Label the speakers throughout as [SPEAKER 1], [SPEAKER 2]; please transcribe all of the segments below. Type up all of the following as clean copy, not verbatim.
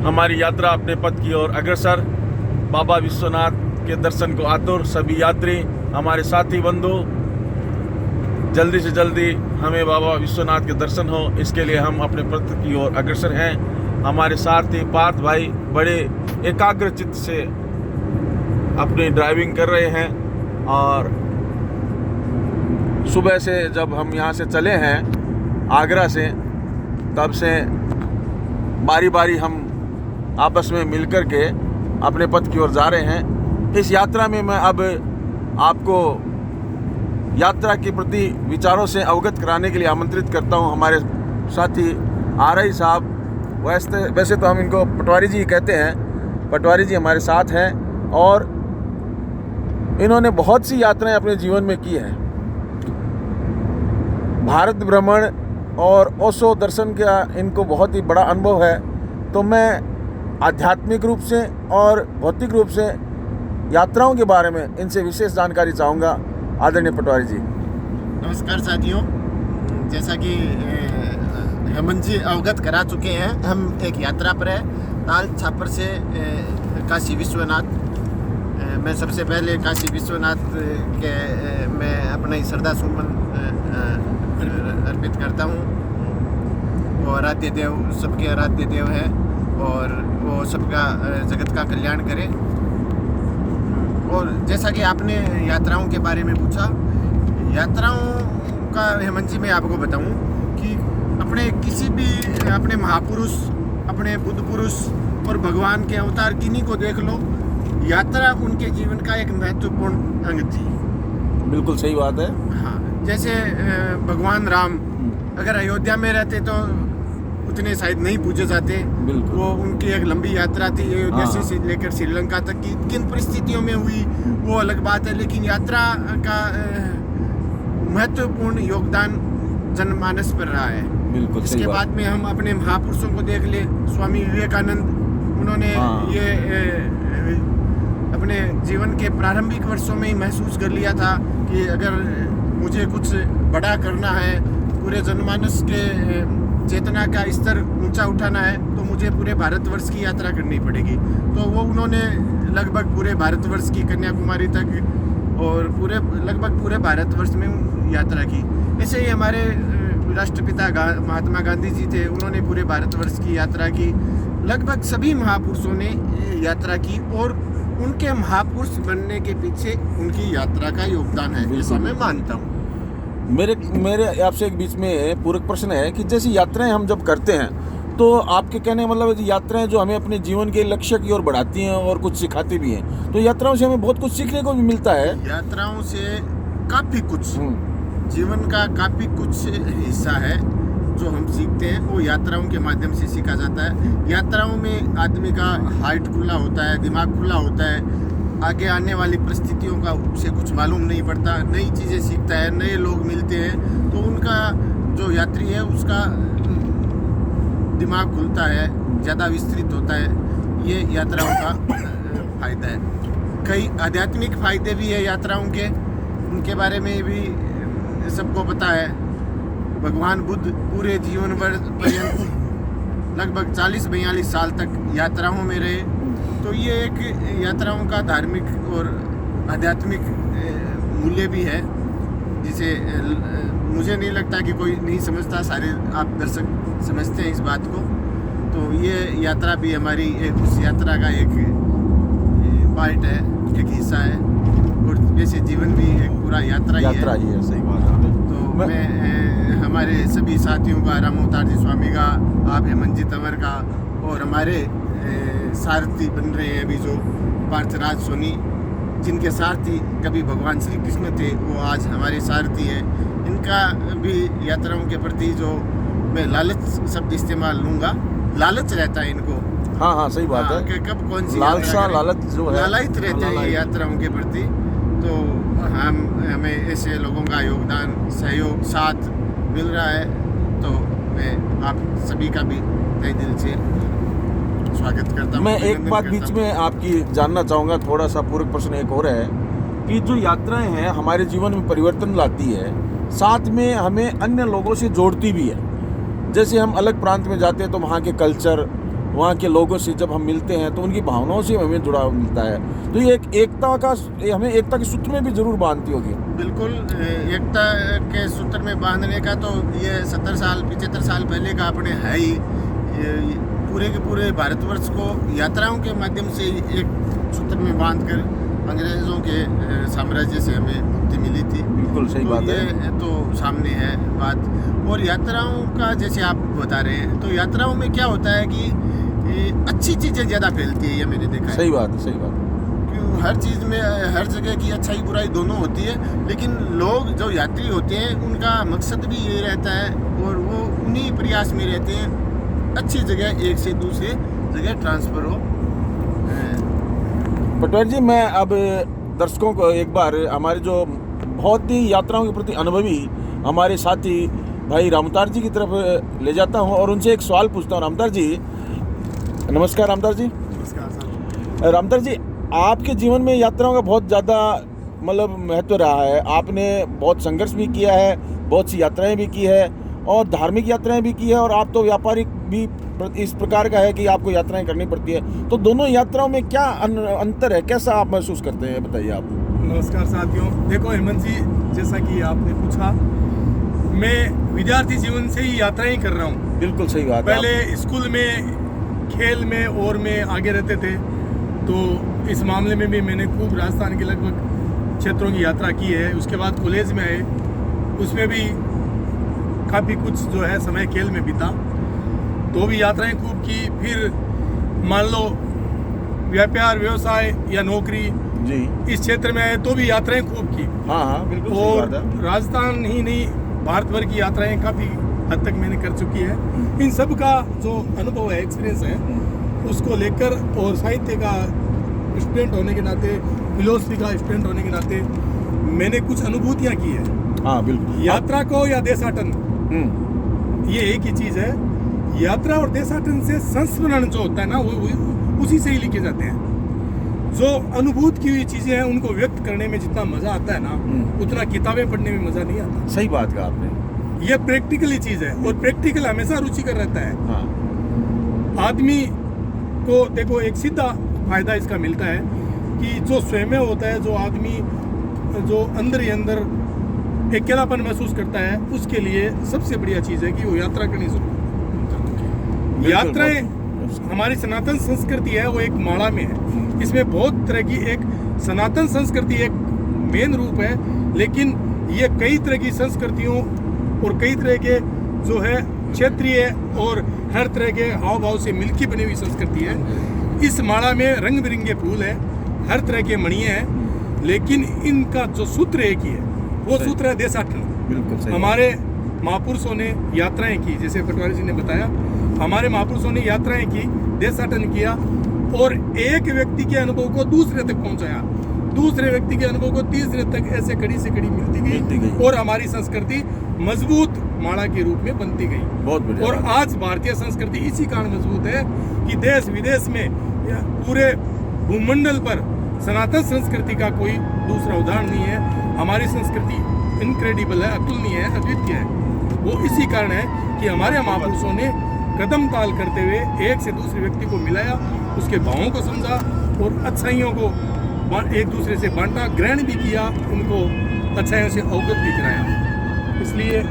[SPEAKER 1] हमारी यात्रा अपने पथ की ओर अग्रसर। बाबा विश्वनाथ के दर्शन को आतुर सभी यात्री, हमारे साथी बंधु, जल्दी से जल्दी हमें बाबा विश्वनाथ के दर्शन हो, इसके लिए हम अपने पथ की ओर अग्रसर हैं। हमारे साथी पार्थ भाई बड़े एकाग्र चित्त से अपनी ड्राइविंग कर रहे हैं और सुबह से जब हम यहाँ से चले हैं आगरा से, तब से बारी बारी हम आपस में मिलकर के अपने पथ की ओर जा रहे हैं। इस यात्रा में मैं अब आपको यात्रा के प्रति विचारों से अवगत कराने के लिए आमंत्रित करता हूं। हमारे साथी आरई साहब, वैसे तो हम इनको पटवारी जी कहते हैं, पटवारी जी हमारे साथ हैं और इन्होंने बहुत सी यात्राएं अपने जीवन में की हैं। भारत भ्रमण और ओशो दर्शन का इनको बहुत ही बड़ा अनुभव है। तो मैं आध्यात्मिक रूप से और भौतिक रूप से यात्राओं के बारे में इनसे विशेष जानकारी चाहूँगा। आदरणीय पटवारी जी।
[SPEAKER 2] नमस्कार साथियों, जैसा कि हेमंत जी अवगत करा चुके हैं, हम एक यात्रा पर है ताल छापर से काशी विश्वनाथ। मैं सबसे पहले काशी विश्वनाथ के मैं अपना ही श्रद्धा सुमन अर्पित करता हूँ। वो आराध्य देव सबके आराध्य देव है और वो सबका जगत का कल्याण करे। और जैसा कि आपने यात्राओं के बारे में पूछा, यात्राओं का हेमंत जी मैं आपको बताऊं कि अपने किसी भी अपने महापुरुष, अपने बुद्ध पुरुष और भगवान के अवतार किन्हीं को देख लो, यात्रा उनके जीवन का एक महत्वपूर्ण अंग थी।
[SPEAKER 1] बिल्कुल सही बात है।
[SPEAKER 2] हाँ, जैसे भगवान राम अगर अयोध्या में रहते तो उतने शायद नहीं पूजे जाते। वो उनकी एक लंबी यात्रा थी अयोध्या से लेकर श्रीलंका तक की। किन परिस्थितियों में हुई वो अलग बात है, लेकिन यात्रा का महत्वपूर्ण योगदान जनमानस पर रहा है।
[SPEAKER 1] बिल्कुल।
[SPEAKER 2] इसके बाद में हम अपने महापुरुषों को देख ले, स्वामी विवेकानंद, उन्होंने ये अपने जीवन के प्रारंभिक वर्षों में ही महसूस कर लिया था कि अगर मुझे कुछ बड़ा करना है, पूरे जनमानस के चेतना का स्तर ऊंचा उठाना है, तो मुझे पूरे भारतवर्ष की यात्रा करनी पड़ेगी। तो वो उन्होंने लगभग पूरे भारतवर्ष की, कन्याकुमारी तक और लगभग पूरे भारतवर्ष में यात्रा की। ऐसे ही हमारे राष्ट्रपिता महात्मा गांधी जी थे, उन्होंने पूरे भारतवर्ष की यात्रा की। लगभग सभी महापुरुषों ने यात्रा की और उनके महापुरुष बनने के पीछे उनकी यात्रा का योगदान है, ऐसा मैं मानता हूँ।
[SPEAKER 1] मेरे आपसे एक बीच में पूरक प्रश्न है कि जैसी यात्राएं हम जब करते हैं तो आपके कहने का मतलब है यात्राएं जो हमें अपने जीवन के लक्ष्य की ओर बढ़ाती हैं और कुछ सिखाती भी हैं, तो यात्राओं से हमें बहुत कुछ सीखने को भी मिलता है।
[SPEAKER 2] यात्राओं से काफ़ी कुछ, जीवन का काफ़ी कुछ हिस्सा है जो हम सीखते हैं, वो यात्राओं के माध्यम से सीखा जाता है। यात्राओं में आदमी का हार्ट खुला होता है, दिमाग खुला होता है, आगे आने वाली परिस्थितियों का उसे कुछ मालूम नहीं पड़ता, नई चीज़ें सीखता है, नए लोग मिलते हैं, तो उनका जो यात्री है उसका दिमाग खुलता है, ज़्यादा विस्तृत होता है। ये यात्राओं का फायदा है। कई आध्यात्मिक फायदे भी है यात्राओं के, उनके बारे में भी सबको पता है। भगवान बुद्ध पूरे जीवन भर पर्यंत लगभग 40-42 साल तक यात्राओं में रहे, तो ये एक यात्राओं का धार्मिक और आध्यात्मिक मूल्य भी है, जिसे मुझे नहीं लगता कि कोई नहीं समझता, सारे आप दर्शक समझते हैं इस बात को। तो ये यात्रा भी हमारी उस यात्रा का एक पार्ट है, एक हिस्सा है, और वैसे जीवन भी एक पूरा यात्रा ही है।
[SPEAKER 1] सही बात है।
[SPEAKER 2] तो मैं हमारे सभी साथियों का, राम अवतार जी स्वामी का, आप हेमंत जी तंवर का, और हमारे सारथी बन रहे हैं अभी जो पार्थराज सोनी, जिनके सारथी कभी भगवान श्री कृष्ण थे, वो आज हमारे सारथी हैं। इनका भी यात्राओं के प्रति जो मैं लालच शब्द इस्तेमाल लूँगा, लालच रहता है इनको।
[SPEAKER 1] हाँ, सही बात है
[SPEAKER 2] कि कब कौन सी
[SPEAKER 1] लालसा, लालच जो है,
[SPEAKER 2] लालयित रहते हैं ये यात्राओं के प्रति। तो हमें ऐसे लोगों का योगदान, सहयोग, साथ मिल रहा है, तो मैं आप सभी का भी तहे दिल से स्वागत करता हूँ।
[SPEAKER 1] मैं एक बात बीच में आपकी जानना चाहूँगा, थोड़ा सा पूरक प्रश्न एक और है कि जो यात्राएं हैं हमारे जीवन में परिवर्तन लाती है, साथ में हमें अन्य लोगों से जोड़ती भी है। जैसे हम अलग प्रांत में जाते हैं तो वहाँ के कल्चर, वहाँ के लोगों से जब हम मिलते हैं तो उनकी भावनाओं से हमें जुड़ाव मिलता है। तो ये एक एकता का, हमें एकता के सूत्र में भी ज़रूर बांधती होगी।
[SPEAKER 2] बिल्कुल, एकता के सूत्र में बांधने का तो ये 70 साल 75 साल पहले का अपने है ही। पूरे के पूरे भारतवर्ष को यात्राओं के माध्यम से एक सूत्र में बांधकर अंग्रेज़ों के साम्राज्य से हमें मुक्ति मिली थी।
[SPEAKER 1] बिल्कुल सही बात है।
[SPEAKER 2] ये तो सामने है बात। और यात्राओं का जैसे आप बता रहे हैं, तो यात्राओं में क्या होता है कि अच्छी चीज़ें ज़्यादा फैलती है, ये मैंने देखा है।
[SPEAKER 1] सही बात है, सही बात है।
[SPEAKER 2] क्यों हर चीज़ में, हर जगह की अच्छाई बुराई दोनों होती है, लेकिन लोग जो यात्री होते हैं उनका मकसद भी ये रहता है और वो उन्हीं प्रयास में रहते हैं अच्छी जगह एक से दूसरे जगह ट्रांसफ़र हो।
[SPEAKER 1] पटवारी जी, मैं अब दर्शकों को एक बार हमारे जो बहुत ही यात्राओं के प्रति अनुभवी हमारे साथी भाई रामतार जी की तरफ ले जाता हूं और उनसे एक सवाल पूछता हूं। रामतार जी, नमस्कार। रामतार जी,
[SPEAKER 2] नमस्कार सर।
[SPEAKER 1] रामतार जी, आपके जीवन में यात्राओं का बहुत ज़्यादा मतलब महत्व रहा है। आपने बहुत संघर्ष भी किया है, बहुत सी यात्राएं भी की है और धार्मिक यात्राएं भी की है, और आप तो व्यापारिक भी इस प्रकार का है कि आपको यात्राएं करनी पड़ती है। तो दोनों यात्राओं में क्या अंतर है, कैसा आप महसूस करते हैं, बताइए आप।
[SPEAKER 3] नमस्कार साथियों। देखो हेमंत जी, जैसा कि आपने पूछा, मैं विद्यार्थी जीवन से ही यात्राएं कर रहा हूँ।
[SPEAKER 1] बिल्कुल सही बात है।
[SPEAKER 3] पहले स्कूल में, खेल में और में आगे रहते थे, तो इस मामले में भी मैंने खूब राजस्थान के लगभग क्षेत्रों की यात्रा की है। उसके बाद कॉलेज में आए, उसमें भी काफ़ी कुछ जो है समय खेल में बीता, तो भी यात्राएं खूब की। फिर मान लो व्यापार, व्यवसाय या नौकरी
[SPEAKER 1] जी,
[SPEAKER 3] इस क्षेत्र में आए तो भी यात्राएं खूब की।
[SPEAKER 1] हाँ हाँ, बिल्कुल सही
[SPEAKER 3] और
[SPEAKER 1] बात है।
[SPEAKER 3] राजस्थान ही नहीं, भारत भर की यात्राएं काफ़ी हद तक मैंने कर चुकी है। इन सब का जो अनुभव है, एक्सपीरियंस है, उसको लेकर और साहित्य का स्टूडेंट होने के नाते, फिलोसफी का स्टूडेंट होने के नाते मैंने कुछ अनुभूतियाँ की है।
[SPEAKER 1] हाँ बिल्कुल।
[SPEAKER 3] यात्रा को या देशाटन, ये एक ही चीज़ है। यात्रा और देशाटन से संस्मरण जो होता है ना, वो उसी से ही लिखे जाते हैं। जो अनुभूत की हुई चीज़ें हैं उनको व्यक्त करने में जितना मज़ा आता है ना, उतना किताबें पढ़ने में मज़ा नहीं आता।
[SPEAKER 1] सही बात कहा आपने।
[SPEAKER 3] ये प्रैक्टिकली चीज़ है और प्रैक्टिकल हमेशा रुचिकर रहता है।
[SPEAKER 1] हाँ।
[SPEAKER 3] आदमी को देखो एक सीधा फायदा इसका मिलता है कि जो स्वयं होता है, जो आदमी जो अंदर ही अंदर अकेलापन महसूस करता है, उसके लिए सबसे बढ़िया चीज़ है कि वो यात्रा करनी जरूर। यात्राएं हमारी सनातन संस्कृति है, वो एक माला में है। इसमें बहुत तरह की, एक सनातन संस्कृति एक मेन रूप है, लेकिन ये कई तरह की संस्कृतियों और कई तरह के जो है क्षेत्रीय और हर तरह के हाव भाव से मिलकर बनी हुई संस्कृति है। इस माला में रंग बिरंगे फूल है, हर तरह के मणिये हैं, लेकिन इनका जो सूत्र एक ही है, वो सूत्र है देशाटन।
[SPEAKER 1] बिल्कुल सही।
[SPEAKER 3] हमारे महापुरुषों ने यात्राएं की, जैसे पटवारी जी ने बताया, हमारे महापुरुषों ने यात्राएं की, देशाटन किया और एक व्यक्ति के अनुभव को दूसरे तक पहुंचाया, दूसरे व्यक्ति के अनुभव को तीसरे तक, ऐसे कड़ी से कड़ी मिलती गई और हमारी संस्कृति मजबूत माला के रूप में बनती गई।
[SPEAKER 1] बहुत बढ़िया।
[SPEAKER 3] और आज भारतीय संस्कृति इसी कारण मजबूत है कि देश विदेश में या पूरे भूमंडल पर सनातन संस्कृति का कोई दूसरा उदाहरण नहीं है। हमारी संस्कृति इनक्रेडिबल है, अतुलनीय है, अद्वितीय है। वो इसी कारण है कि हमारे महापुरुषों ने कदम ताल करते हुए एक से दूसरे व्यक्ति को मिलाया, उसके भावों को समझा और अच्छाइयों को एक दूसरे से बांटा, ग्रहण भी किया, उनको अच्छाइयों से अवगत भी कराया। इसलिए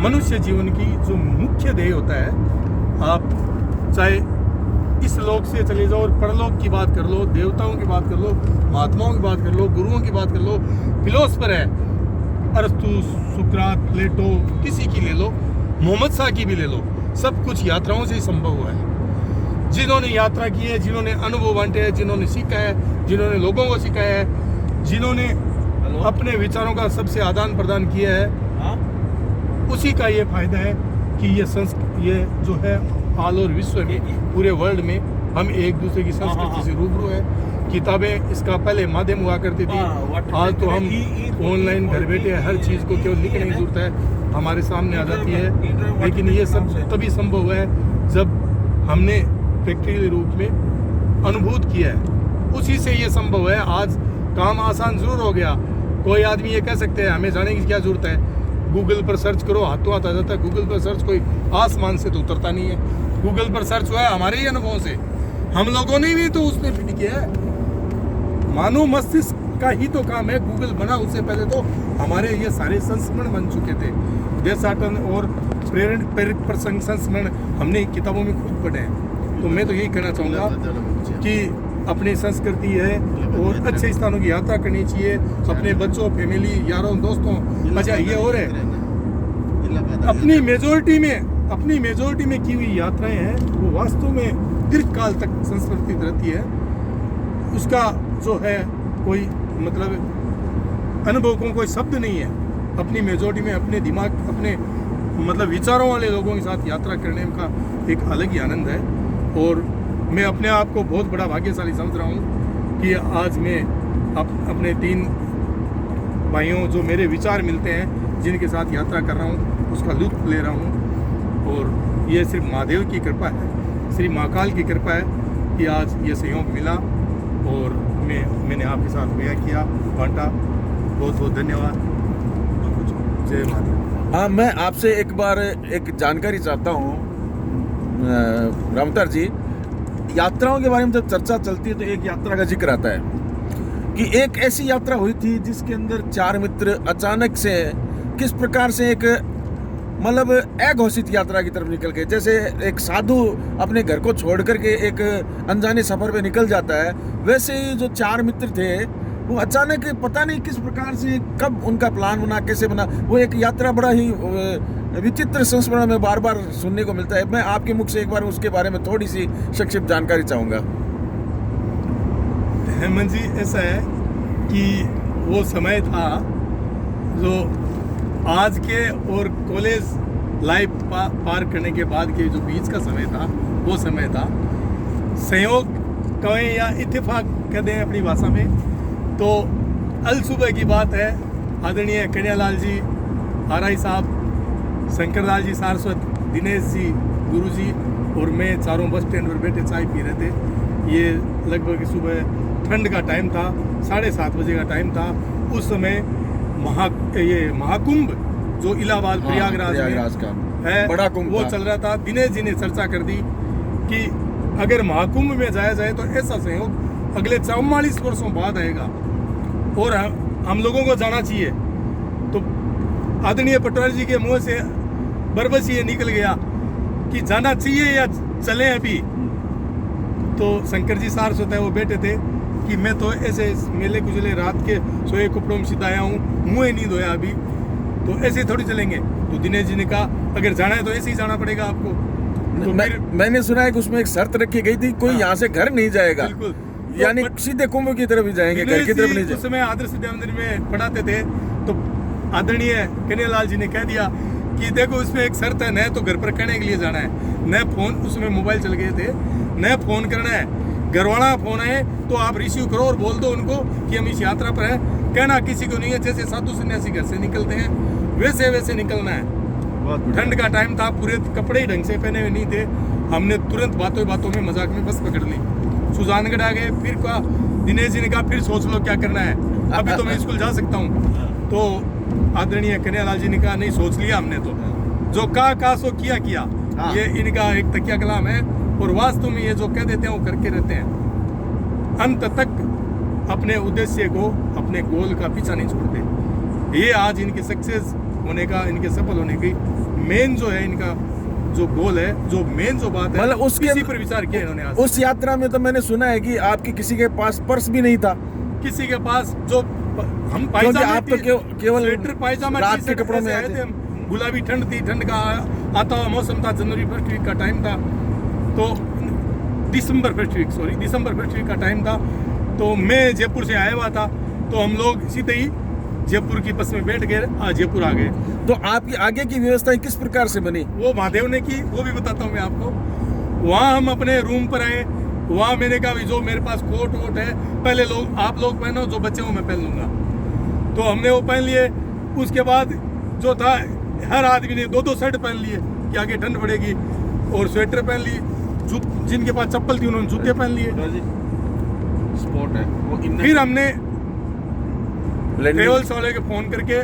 [SPEAKER 3] मनुष्य जीवन की जो मुख्य ध्येय होता है, आप चाहे इस लोक से चले जाओ और परलोक की बात कर लो, देवताओं की बात कर लो, महात्माओं की बात कर लो, गुरुओं की बात कर लो, फिलोसफर है, अरस्तु, सुकरात, प्लेटो, किसी की ले लो, मोहम्मद शाह की भी ले लो, सब कुछ यात्राओं से ही संभव हुआ है। जिन्होंने यात्रा की है, जिन्होंने अनुभव बांटे हैं, जिन्होंने सीखा है, जिन्होंने लोगों को सिखाया है, जिन्होंने अपने विचारों का सबसे आदान प्रदान किया है, उसी का ये फायदा है कि ये जो है ऑल ओवर विश्व में, पूरे वर्ल्ड में हम एक दूसरे की संस्कृति से रूबरू है। किताबें इसका पहले माध्यम हुआ करती थी, आज तो हम ऑनलाइन घर बैठे हर चीज़ को केवल लिखने की जरूरत है, हमारे सामने आ जाती है। लेकिन ये सब तभी संभव है जब हमने प्रैक्टिकल रूप में अनुभूत किया है, उसी से ये संभव है। आज काम आसान जरूर हो गया, कोई आदमी ये कह सकते हैं हमें जाने की क्या जरूरत है, गूगल पर सर्च करो, हाथों हाथ आ जाता है। गूगल पर सर्च कोई आसमान से तो उतरता नहीं है, गूगल पर सर्च हुआ है हमारे ही अनुभव से, हम लोगों ने भी तो उसने फिट किया है। मानव मस्तिष्क का ही तो काम है, गूगल बना उससे पहले तो हमारे ये सारे संस्मरण बन चुके थे। देशाटन और प्रेरित प्रसंग संस्मरण हमने किताबों में खुद पढ़े हैं। तो मैं तो यही कहना चाहूँगा कि अपनी संस्कृति है और अच्छे स्थानों की यात्रा करनी चाहिए अपने बच्चों, फैमिली, यारों, दोस्तों। अच्छा ये और है, अपनी मेजोरिटी में की हुई यात्राएं हैं वो वास्तव में दीर्घ काल तक संस्मृतित रहती है। उसका जो है कोई मतलब अनुभव को कोई शब्द नहीं है। अपनी मेजोरिटी में अपने दिमाग, अपने मतलब विचारों वाले लोगों के साथ यात्रा करने का एक अलग ही आनंद है। और मैं अपने आप को बहुत बड़ा भाग्यशाली समझ रहा हूँ कि आज मैं अपने 3 भाइयों जो मेरे विचार मिलते हैं, जिनके साथ यात्रा कर रहा हूँ, उसका लुत्फ ले रहा हूँ। और ये सिर्फ महादेव की कृपा है, श्री महाकाल की कृपा है कि आज ये सहयोग मिला और मैंने आपके साथ व्यय किया, बांटा। बहुत बहुत धन्यवाद। जय महादेव।
[SPEAKER 1] हाँ, मैं आपसे एक बार एक जानकारी चाहता हूँ रामतर जी। यात्राओं के बारे में जब चर्चा चलती है तो एक यात्रा का जिक्र आता है कि एक ऐसी यात्रा हुई थी जिसके अंदर 4 मित्र अचानक से किस प्रकार से एक मतलब अघोषित यात्रा की तरफ निकल गए। जैसे एक साधु अपने घर को छोड़ करके एक अनजाने सफर पे निकल जाता है, वैसे ही जो 4 मित्र थे वो अचानक पता नहीं किस प्रकार से कब उनका प्लान बना, कैसे बना, वो एक यात्रा बड़ा ही विचित्र संस्मरण में बार बार सुनने को मिलता है। मैं आपके मुख से एक बार उसके बारे में थोड़ी सी संक्षिप्त जानकारी चाहूँगा।
[SPEAKER 3] हेमंत जी, ऐसा है कि वो समय था जो आज के और कॉलेज लाइफ पार करने के बाद के जो बीच का समय था, वो समय था। संयोग कहें या इत्तेफाक कह दें अपनी भाषा में, तो अल सुबह की बात है। आदरणीय कन्हैयालाल जी आरआई साहब, शंकरलाल जी सारस्वत, दिनेश जी, गुरु जी और मैं चारों बस स्टैंड पर बैठे चाय पी रहे थे। ये लगभग सुबह ठंड का टाइम था, 7:30 बजे का टाइम था। उस समय महाकुंभ जो इलाहाबाद प्रयागराज
[SPEAKER 1] का
[SPEAKER 3] है,
[SPEAKER 1] बड़ा कुंभ
[SPEAKER 3] वो चल रहा था। दिनेश जी ने चर्चा कर दी कि अगर महाकुंभ में जाया जाए तो ऐसा संयोग अगले 44 वर्षों बाद आएगा और हम लोगों को जाना चाहिए। तो आदरणीय पटवारी जी के मुंह से बरबस ये निकल गया कि जाना चाहिए या चलें अभी। तो शंकर जी सार सोता है वो बैठे थे कि मैं तो ऐसे मेले गुजले रात के सोए कपड़ों में सीधा आया हूँ, मुँह ही नहीं धोया अभी, तो ऐसे थोड़ी चलेंगे। तो दिनेश जी ने कहा अगर जाना है तो ऐसे ही जाना पड़ेगा आपको। तो
[SPEAKER 1] मैंने सुना है कि उसमें एक शर्त रखी गई थी, कोई यहाँ से घर नहीं जाएगा,
[SPEAKER 3] बिल्कुल,
[SPEAKER 1] यानी सीधे कुंभ की तरफ ही जाएंगे, घर की तरफ नहीं जाएंगे।
[SPEAKER 3] उस समय आदर्श विद्या मंदिर में पढ़ाते थे, तो आदरणीय कन्हैयालाल जी ने कह दिया कि देखो उसमें एक शर्त है, न तो घर पर कहने के लिए जाना है, न फोन, उसमें मोबाइल चल गए थे, न फोन करना है। घरवाला फोन है तो आप रिसीव करो और बोल दो उनको कि हम इस यात्रा पर हैं। कहना किसी को नहीं है, जैसे साधु सन्यासी घर से निकलते हैं वैसे निकलना है। ठंड का टाइम था, पूरे कपड़े ही ढंग से पहने हुए नहीं थे। हमने तुरंत बातों में मजाक में बस पकड़ ली, सुजानगढ़ आ गए। फिर कहा, दिनेश जी ने कहा फिर सोच लो क्या करना है, अभी तो मैं स्कूल जा सकता हूँ। तो आदरणीय कन्हैयालाल जी ने कहा नहीं, सोच लिया हमने, तो जो कहा सो किया। ये इनका एक तकिया कलाम है और वास्तव में ये जो कह देते हैं वो करके रहते हैं। अंत तक अपने उद्देश्य को, अपने गोल का पीछा नहीं छोड़ते। ये आज इनके सक्सेस होने का, इनके सफल होने की मेन जो है, इनका जो गोल है, जो मेन जो बात है,
[SPEAKER 1] मतलब
[SPEAKER 3] उसी पर विचार किया इन्होंने आज।
[SPEAKER 1] उस यात्रा में तो मैंने सुना है कि आपके किसी के पास पर्स भी नहीं था,
[SPEAKER 3] किसी के पास जो हम पायजामा,
[SPEAKER 1] आप तो केवल
[SPEAKER 3] स्वेटर पायजामा
[SPEAKER 1] रात के कपड़ों में आए थे।
[SPEAKER 3] गुलाबी ठंड थी, ठंड का आता हुआ मौसम था, जनवरी फर्स्ट वीक का टाइम था, तो दिसंबर फर्स्ट वीक का टाइम था। तो मैं जयपुर से आया हुआ था, तो हम लोग सीधे ही जयपुर की बस में बैठ गए, जयपुर आ गए।
[SPEAKER 1] तो आपकी आगे की व्यवस्थाएं किस प्रकार से बनी?
[SPEAKER 3] वो महादेव ने की, वो भी बताता हूँ मैं आपको। वहाँ हम अपने रूम पर आए, वहाँ मैंने कहा जो मेरे पास कोट वोट है, पहले आप लोग पहनो, जो बच्चे हो मैं पहन लूँगा। तो हमने वो पहन लिए। उसके बाद जो था, हर आदमी ने 2-2 शर्ट पहन लिए कि आगे ठंड पड़ेगी, और स्वेटर पहन ली। जिनके पास चप्पल थी उन्होंने जूते पहन लिए।
[SPEAKER 1] स्पॉट है वो।
[SPEAKER 3] फिर हमने ट्रेवल्स वाले के फोन करके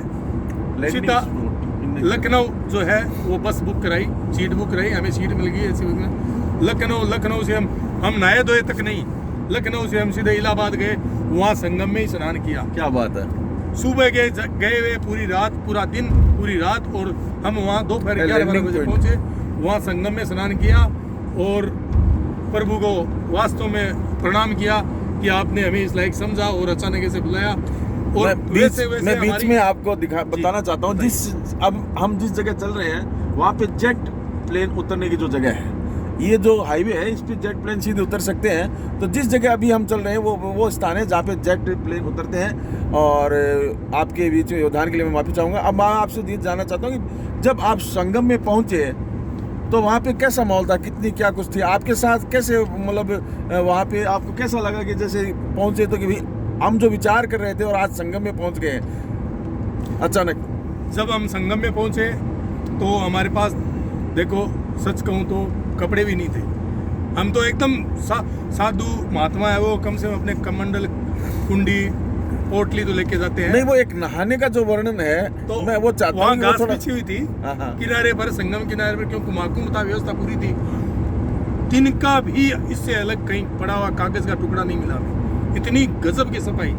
[SPEAKER 3] सीधा लखनऊ जो है वो बस बुक कराई, सीट बुक कराई, हमें सीट मिल गई ऐसी लखनऊ से हम नहाए धोए तक नहीं, लखनऊ से हम सीधे इलाहाबाद गए, वहाँ संगम में ही स्नान किया।
[SPEAKER 1] क्या बात है।
[SPEAKER 3] सुबह गए हुए पूरी रात, पूरा दिन, पूरी रात, और हम वहाँ दोपहर 11 बजे पहुँचे, वहाँ संगम में स्नान किया और प्रभु को वास्तव में प्रणाम किया कि आपने हमें इस लायक समझा और अचानक से बुलाया। और
[SPEAKER 1] मैं बीच में आपको बताना चाहता हूँ, अब हम जिस जगह चल रहे हैं वहाँ पे जेट प्लेन उतरने की जो जगह है, ये जो हाईवे है इस पे जेट प्लेन सीधे उतर सकते हैं। तो जिस जगह अभी हम चल रहे हैं वो स्थान है जहाँ पे जेट प्लेन उतरते हैं। और आपके बीच में योगदान के लिए मैं माफ़ी चाहूँगा। अब मैं आपसे ये जानना चाहता हूँ कि जब आप संगम में पहुँचे तो वहाँ पे कैसा माहौल था, कितनी क्या कुछ थी आपके साथ, कैसे मतलब वहाँ पे आपको कैसा लगा कि जैसे पहुँचे तो कि भाई हम जो विचार कर रहे थे और आज संगम में पहुँच गए अचानक।
[SPEAKER 3] जब हम संगम में पहुँचे तो हमारे पास, देखो सच कहूँ तो कपड़े भी नहीं थे, हम तो एकदम साधु महात्मा है वो, कम से कम अपने कमंडल, कुंडी, पोटली तो लेके जाते हैं।
[SPEAKER 1] नहीं, वो एक नहाने का जो वर्णन है तो मैं वो चाहता हूँ।
[SPEAKER 3] घास बिछी हुई थी किनारे पर, संगम किनारे पर, क्योंकि कुमाकुम था, व्यवस्था पूरी थी। तिनका भी इससे अलग कहीं पड़ा हुआ कागज का टुकड़ा नहीं मिला, इतनी गजब की सफाई।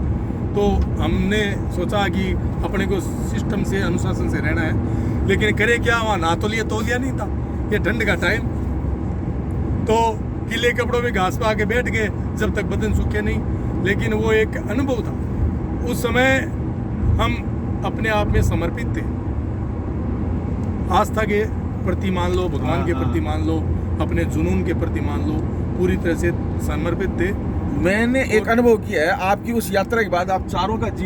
[SPEAKER 3] तो हमने सोचा कि अपने को सिस्टम से, अनुशासन से रहना है, लेकिन करे क्या, वहाँ ना तो लिए तौलिया नहीं था, ये ठंड का टाइम, तो गीले कपड़ों में घास पे आके बैठ गए जब तक बदन सूखे नहीं। लेकिन वो एक अनुभव था, उस समय हम अपने आप में समर्पित थे, आस्था के प्रति मान लो, भगवान के प्रति मान लो, अपने जुनून के प्रति मान लो, पूरी तरह से समर्पित थे।
[SPEAKER 1] मैंने एक अनुभव किया है आपकी उस यात्रा के बाद, आप चारों का